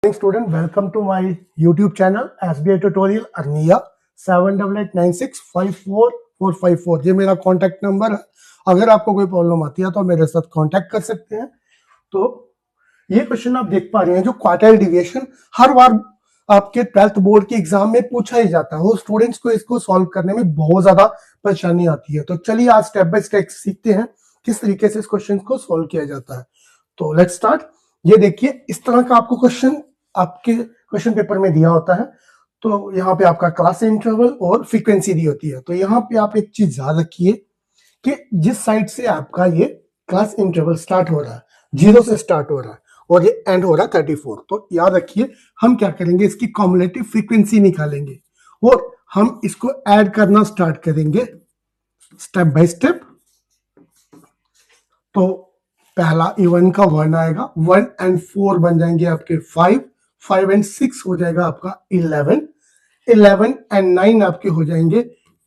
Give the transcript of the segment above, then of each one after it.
Student, welcome to my YouTube channel SBI Tutorial Arnia 7889654454। ये मेरा contact number है। अगर आपको कोई प्रॉब्लम आती है तो मेरे साथ कांटेक्ट कर सकते हैं। तो ये क्वेश्चन आप देख पा रहे हैं, जो क्वार्टाइल डिविएशन हर बार आपके 12th बोर्ड के एग्जाम में पूछा ही जाता है। वो स्टूडेंट्स को इसको सॉल्व करने में बहुत ज्यादा परेशानी आती है। तो चलिए आज स्टेप बाय स्टेप सीखते हैं किस तरीके से इस क्वेश्चन को सॉल्व किया जाता है। तो लेट्स स्टार्ट। ये देखिए, इस तरह का आपको क्वेश्चन आपके क्वेश्चन पेपर में दिया होता है। तो यहाँ पे आपका क्लास इंटरवल और फ्रीक्वेंसी दी होती है। तो यहाँ पे आप एक चीज याद रखिए कि जिस साइड से आपका ये क्लास इंटरवल स्टार्ट हो रहा है, 0 से स्टार्ट हो रहा है और ये एंड हो रहा है 34, तो याद रखिए हम क्या करेंगे, इसकी कॉम्युलेटिव फ्रीक्वेंसी निकालेंगे और हम इसको ऐड करना स्टार्ट करेंगे स्टेप बाय स्टेप। तो पहला इवन का 1 आएगा, 1 and 4 बन जाएंगे आपके 5 and 6 हो जाएगा आपका 11 and 9 आपके हो जाएंगे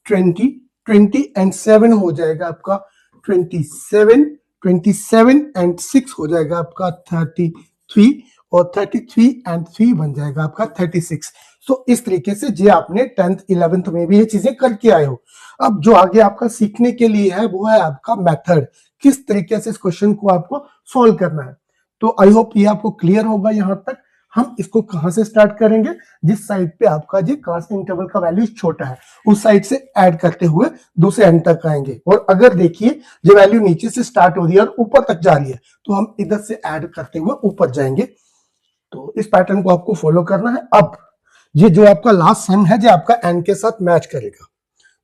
20 and 7 हो जाएगा आपका 27 and 6 हो जाएगा आपका 33 और 33 and 3 बन जाएगा आपका 36। तो इस तरीके से जो आपने 10th 11th में भी ये चीजें करके आए हो। अब जो आगे आपका सीखने के लिए है वो है आपका मेथड, किस तरीके से इस क्वेश्चन को आपको सॉल्व करना है। तो आई होप ये आपको क्लियर होगा। यहां तक हम इसको कहां से स्टार्ट करेंगे, जिस साइड पे आपका जो क्लास इंटरवल का वैल्यू छोटा है उस साइड से ऐड करते हुए दूसरे एंड तक आएंगे। और अगर देखिए जो वैल्यू नीचे से स्टार्ट हो रही है और ऊपर तक जा रही है तो हम इधर से ऐड करते हुए ऊपर जाएंगे। तो इस पैटर्न को आपको फॉलो करना है। अब ये जो आपका लास्ट सम है जो आपका एन के साथ मैच करेगा।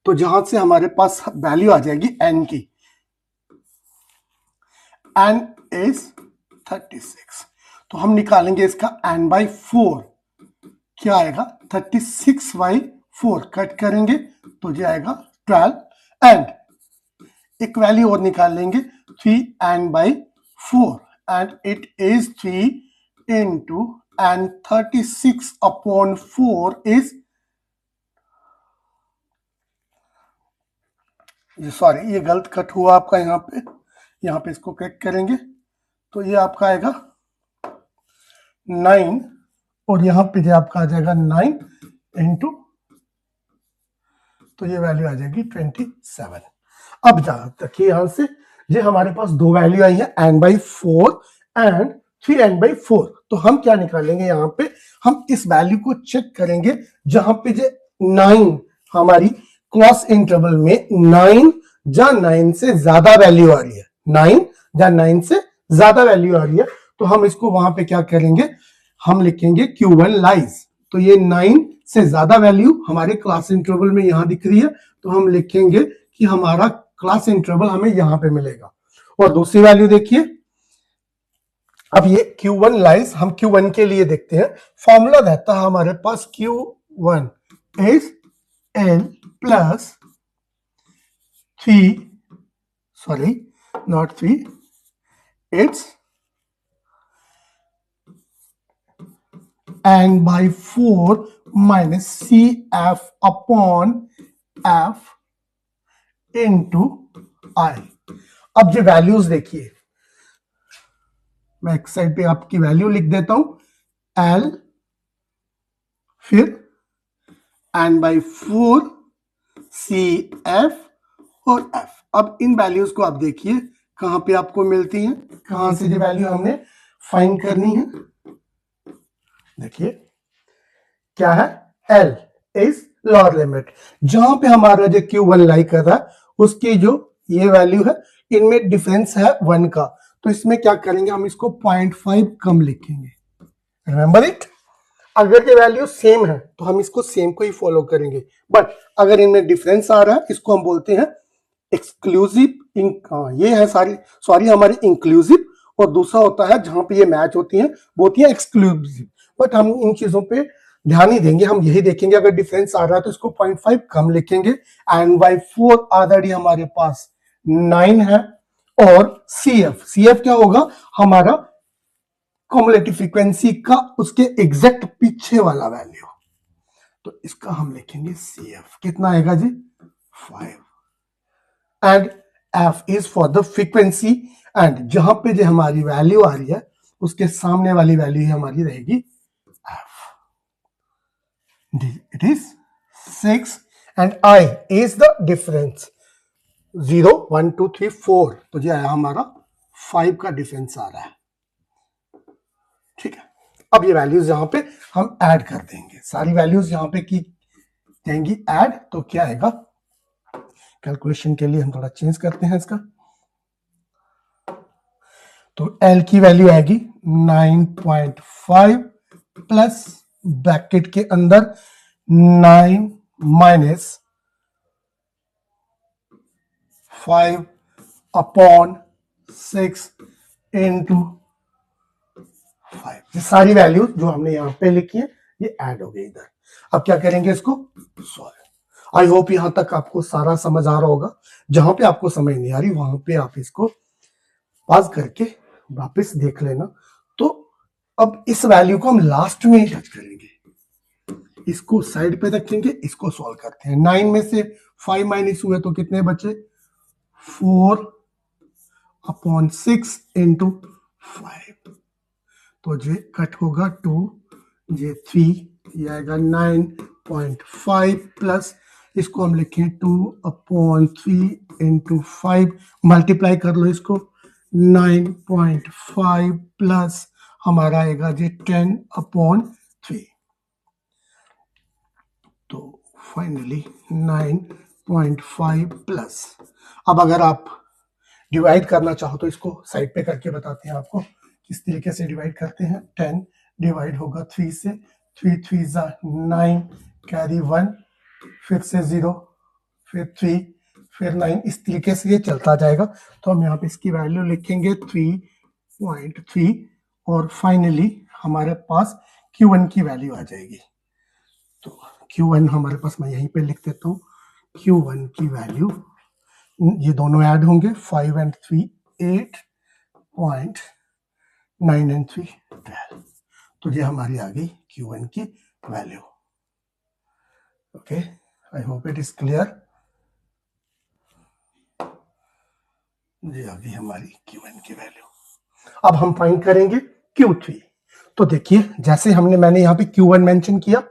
तो जहां से हमारे पास वैल्यू आ जाएगी एन की, एन इज 36, तो हम निकालेंगे इसका n by 4, क्या आएगा 36 by 4, कट करेंगे तो ये आएगा 12 एंड एक वैल्यू और निकाल लेंगे 3n by 4 and it is 3 into and 36 upon 4 is, sorry ये गलत कट हुआ आपका, यहाँ पे इसको करेक्ट करेंगे तो ये आपका आएगा 9 और यहाँ पे जो आपका आ जाएगा 9 इंटू, तो ये वैल्यू आ जाएगी 27। अब जहां तक यहां से ये हमारे पास दो वैल्यू आई है n by 4 and 3n by 4। तो हम क्या निकालेंगे, यहाँ पे हम इस वैल्यू को चेक करेंगे जहां पे जो 9 हमारी क्लास इंटरवल में 9 या 9 से ज्यादा वैल्यू आ रही है, 9 या 9 से ज्यादा वैल्यू आ रही है, तो हम इसको वहां पे क्या करेंगे, हम लिखेंगे Q1 लाइज। तो ये 9 से ज्यादा वैल्यू हमारे क्लास इंटरवल में यहां दिख रही है, तो हम लिखेंगे कि हमारा क्लास इंटरवल हमें यहां पे मिलेगा। और दूसरी वैल्यू देखिए, अब ये Q1 लाइज हम Q1 के लिए देखते हैं। फॉर्मूला रहता है हमारे पास Q1 is L plus 3, sorry not 3, it's n by 4 minus CF upon F into I। अब जो वैल्यूज देखिए, मैं एक साइड पे आपकी वैल्यू लिख देता हूं, L फिर n by 4 CF और F। अब इन वैल्यूज को आप देखिए कहां पे आपको मिलती हैं, कहां से जो वैल्यू हमने फाइंड करनी है। देखिए क्या है, L इज लोअर लिमिट, जहां पे हमारा जो Q1 लाई कर रहा है उसकी जो ये वैल्यू है, इनमें डिफरेंस है 1 का, तो इसमें क्या करेंगे, हम इसको 0.5 कम लिखेंगे। रिमेंबर इट, अगर ये वैल्यू सेम है तो हम इसको सेम को ही फॉलो करेंगे, बट अगर इनमें डिफरेंस आ रहा है इसको हम बोलते हैं एक्सक्लूसिव। ये है सॉरी हमारी इंक्लूसिव, और दूसरा होता है जहां पे ये मैच होती हैं वो होती है एक्सक्लूसिव। बट हम इन चीजों पे ध्यान नहीं देंगे, हम यही देखेंगे अगर डिफरेंस आ रहा है तो इसको 0.5 कम लिखेंगे। n by 4 ऑलरेडी हमारे पास 9 है, और CF क्या होगा, हमारा कॉम्युलेटिव फ्रीक्वेंसी का उसके एग्जैक्ट पीछे वाला वैल्यू, तो इसका हम लिखेंगे CF, कितना आएगा जी 5 and F is for the frequency, and जहां पे जो हमारी वैल्यू आ रही है उसके सामने वाली वैल्यू ही हमारी रहेगी It is 6 and I is the difference 0 1 2 3 4 तो ये आया हमारा 5 का डिफरेंस आ रहा है। ठीक है, अब ये वैल्यूज यहां पे हम ऐड कर देंगे, सारी वैल्यूज यहां पे की जाएंगी ऐड, तो क्या आएगा, कैलकुलेशन के लिए हम थोड़ा चेंज करते हैं इसका, तो L की वैल्यू आएगी 9.5 प्लस ब्रैकेट के अंदर 9 माइनस 5 अपॉन 6 इंटू 5। ये सारी वैल्यू जो हमने यहां पे लिखी है ये ऐड हो गई इधर। अब क्या करेंगे इसको सॉल्व। आई होप यहां तक आपको सारा समझ आ रहा होगा। जहां पे आपको समझ नहीं आ रही वहां पे आप इसको पॉज करके वापस देख लेना। तो अब इस वैल्यू को हम लास्ट में टच करेंगे, इसको साइड पे रखेंगे, इसको सॉल्व करते हैं। 9 में से 5 माइनस हुए तो कितने बचे, 4 अपॉन 6 इंटू 5, तो ये कट होगा 2, ये 3, ये आएगा 9.5 प्लस इसको हम लिखें 2 अपॉन 3 इंटू 5, मल्टीप्लाई कर लो इसको, 9.5 प्लस हमारा आएगा ये 10 अपॉन 3, तो फाइनली 9.5 प्लस। अब अगर आप डिवाइड करना चाहो तो इसको साइड पे करके बताते हैं आपको किस तरीके से डिवाइड करते हैं। 10 डिवाइड होगा 3 से, 3 3 जा 9, कैरी 1, फिर से 0, फिर 3, फिर 9, इस तरीके से ये चलता जाएगा। तो हम यहाँ पे इसकी वैल्यू लिखेंगे 3.3 और फाइनली हमारे पास Q1 की वैल्यू आ जाएगी। तो Q1 हमारे पास, मैं यहीं पे लिख देता हूँ, Q1 की वैल्यू, ये दोनों ऐड होंगे, 5 and 3 8, 9 and 3 12, तो ये हमारी आ गई Q1 की value. Okay, I hope it is clear. ये आ गई हमारी Q1 की वैल्यू। अब हम फाइंड करेंगे Q3। तो देखिए जैसे मैंने यहाँ पे Q1 मेंशन किया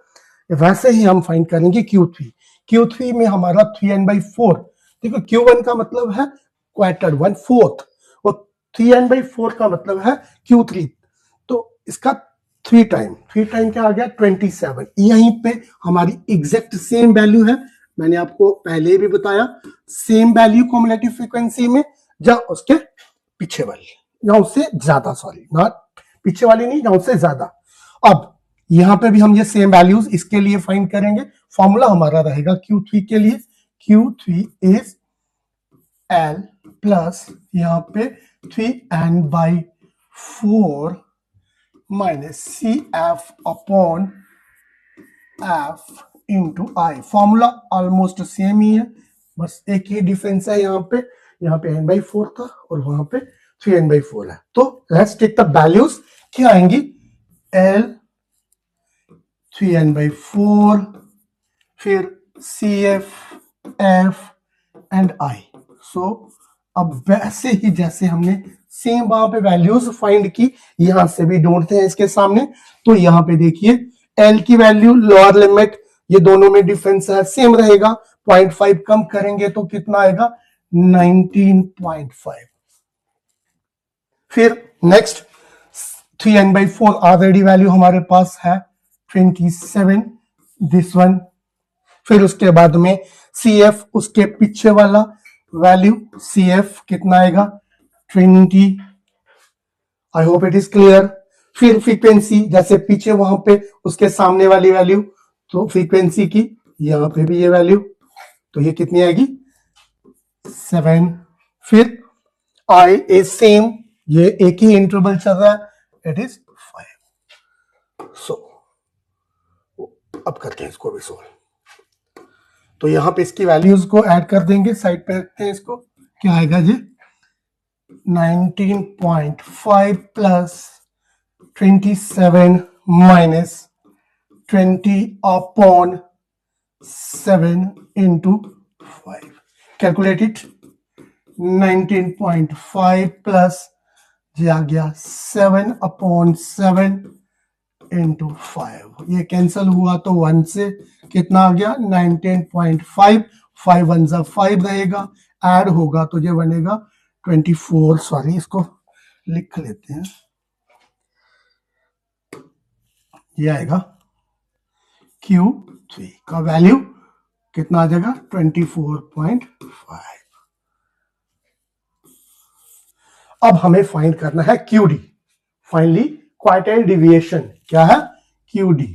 वैसे ही हम फाइंड करेंगे Q3। Q3 में हमारा 3n/4, देखो Q1 का मतलब है क्वार्टर 1/4 और 3n/4 का मतलब है Q3, तो इसका 3 टाइम क्या आ गया 27। यहीं पे हमारी एग्जैक्ट सेम वैल्यू है, मैंने आपको पहले भी बताया, सेम वैल्यू क्युमुलेटिव फ्रीक्वेंसी में या उसके पीछे वाली या उससे ज्यादा, सॉरी नॉट पीछे वाली नहीं, या उससे ज्यादा। अब यहां पे भी हम ये सेम वैल्यूज इसके लिए फाइंड करेंगे। फॉर्मूला हमारा रहेगा Q3 के लिए, Q3 इज L प्लस यहां पे 3n/4 minus CF upon F into I। Formula almost same ही है, बस एक ही डिफरेंस है, यहाँ पे n/4 था और वहां पे 3n/4 है। तो लेट्स टेक द वैल्यूज, क्या आएंगी, L 3n/4, फिर CF F एंड I। सो अब वैसे ही जैसे हमने सेम वहां पे वैल्यूज फाइंड की, यहां से भी ढूंढते हैं इसके सामने। तो यहां पे देखिए L की वैल्यू लोअर लिमिट, ये दोनों में डिफरेंस है, सेम रहेगा, 0.5 कम करेंगे तो कितना आएगा 19.5। फिर नेक्स्ट 3n/4 ऑलरेडी वैल्यू हमारे पास है 27, दिस वन। फिर उसके बाद में CF, उसके पीछे वाला वैल्यू CF कितना आएगा 20। I hope it is clear. फिर फ्रीक्वेंसी, जैसे पीछे वहां पे उसके सामने वाली वैल्यू, तो फ्रीक्वेंसी की यहां पे भी ये वैल्यू, तो ये कितनी आएगी 7। फिर I इज सेम, ये एक ही इंटरवल चल रहा है, इट इज 5। सो अब करते हैं इसको भी सोल्व। तो यहां पे इसकी वैल्यूज को ऐड कर देंगे, साइड पे रखते हैं इसको, क्या आएगा जी 19.5 plus 27 minus 20 upon 7 into 5। Calculate it, 19.5 plus ये आ गया 7 अपॉन 7 इंटू 5, ये कैंसिल हुआ तो 1 से कितना आ गया 19.5, 5 1 जा 5 रहेगा, ऐड होगा तो ये बनेगा 24, सॉरी इसको लिख लेते हैं, ये आएगा Q3 का वैल्यू कितना आ जाएगा 24.5। अब हमें फाइंड करना है QD, फाइनली क्वार्टाइल डिविएशन क्या है QD,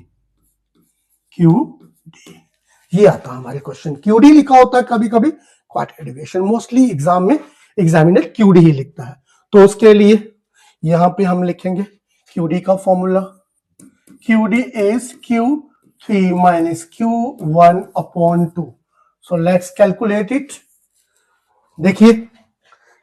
ये आता है हमारे क्वेश्चन, QD लिखा होता है कभी कभी, क्वार्टाइल डिविएशन मोस्टली एग्जाम में एग्जामिनर QD ही लिखता है। तो उसके लिए यहां पे हम लिखेंगे QD का formula, QD is Q3 minus Q1 upon 2, so let's calculate it। देखिए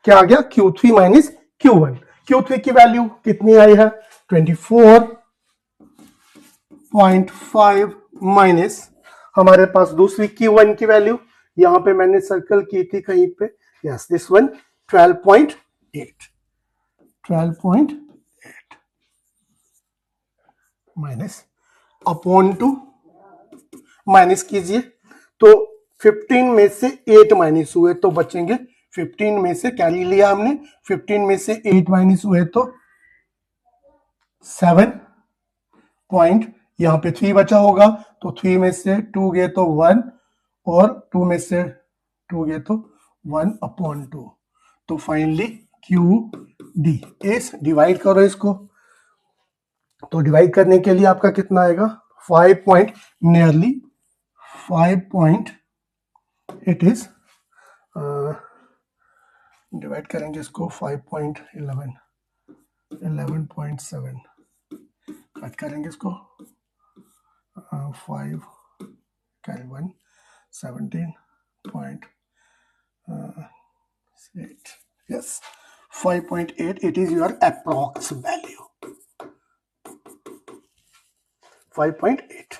क्या आ गया Q3 माइनस Q1, Q3 की वैल्यू कितनी आई है 24.5 माइनस हमारे पास दूसरी Q1 की वैल्यू यहां पे मैंने सर्कल की थी कहीं पे, yes this one 12.8 minus upon 2, minus कीजिए तो 15 में से 8 माइनस हुए तो बचेंगे, 15 में से कैरी लिया हमने, 15 में से 8 माइनस हुए तो 7 पॉइंट, यहां पे 3 बचा होगा तो 3 में से 2 गए तो 1 और 2 में से 2 गए तो 1 अपॉन 2, तो फाइनली QD इस डिवाइड करो इसको, तो डिवाइड करने के लिए आपका कितना आएगा 5 point nearly 5 point, it is divide करेंगे इसको 5.11 11.7 कट करेंगे इसको 5 carry 1 17.8 yes 5.8, it is your approx value 5.8,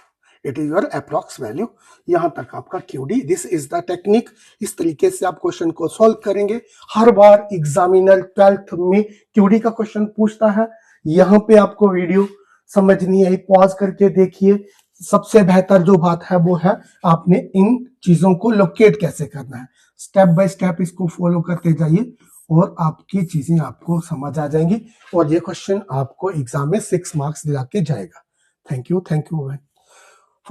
it is your approx value. यहां तक आपका QD, this is the technique, इस तरीके से आप क्वेश्चन को सॉल्व करेंगे। हर बार एग्जामिनर 12th में QD का क्वेश्चन पूछता है, यहां पे आपको वीडियो समझनी है, पॉज करके देखिए। सबसे बेहतर जो बात है वो है आपने इन चीजों को लोकेट कैसे करना है, स्टेप बाय स्टेप इसको फॉलो करते जाइए और आपकी चीजें आपको समझ आ जाएंगी और ये क्वेश्चन आपको एग्जाम में 6 मार्क्स दिला के जाएगा। Thank you